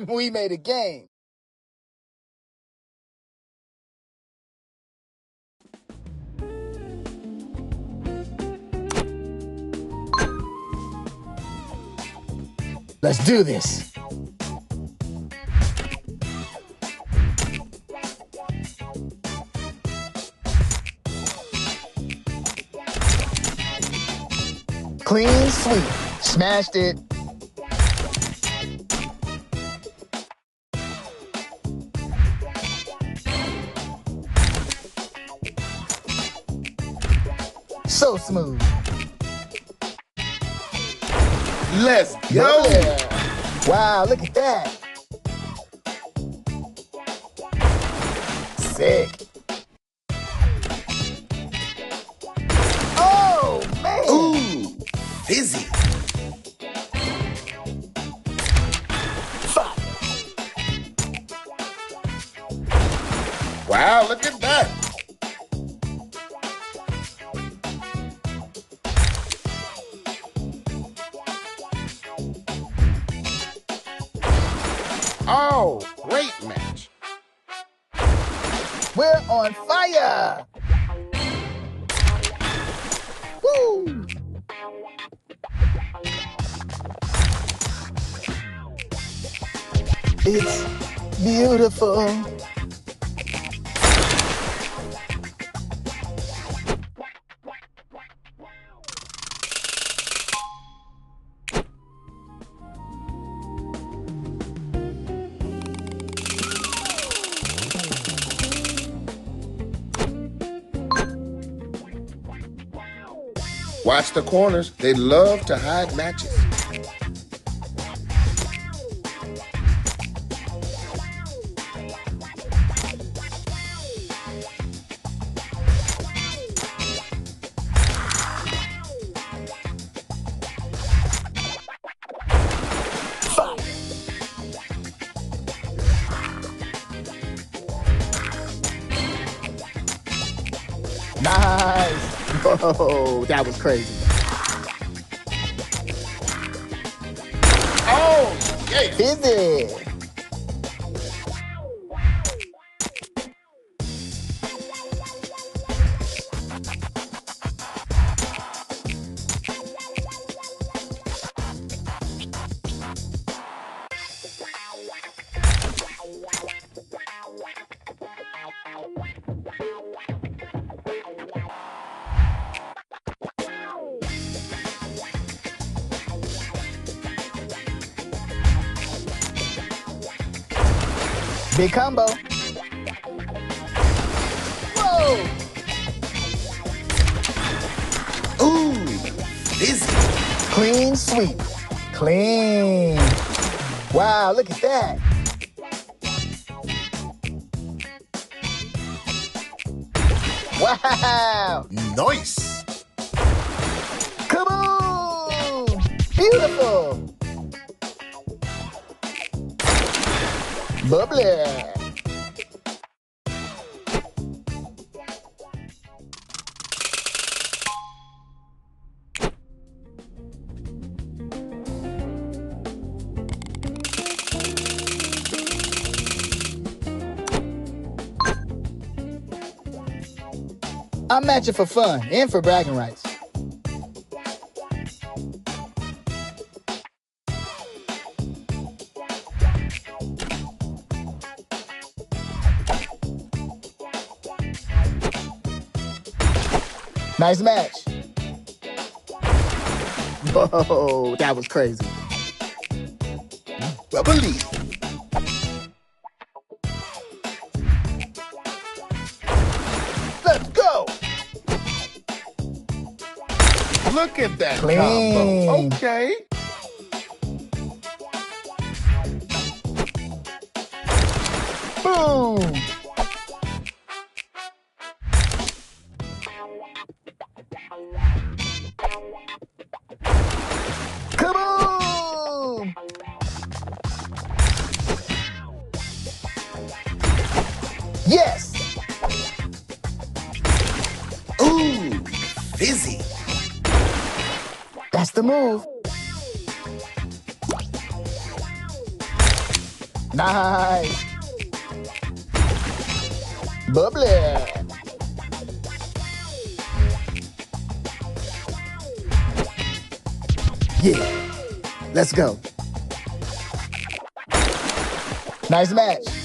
We made a game. Let's do this. Clean sweep. Smashed it. So smooth. Let's go. Yeah. Wow, look at that. Sick. Oh, man. Ooh, fizzy. Fire. Wow, look at that. Oh, great match. We're on fire. Woo. It's beautiful. Watch the corners. They love to hide matches. Fire. Nice. Whoa, that was crazy. Oh, yeah. Fizzy. Big combo. Whoa! Ooh, fizzy. Clean sweep. Clean. Wow, look at that. Wow. Nice. Kaboom! Beautiful. Bubbly. I'm matching for fun and for bragging rights. Nice match. Whoa, that was crazy. Bubbly. Let's go. Look at that Clean. combo. Okay. Boom. Kaboom! Yes! Ooh, fizzy. That's the move. Nice. Bubbly. Yeah. Let's go. Nice match.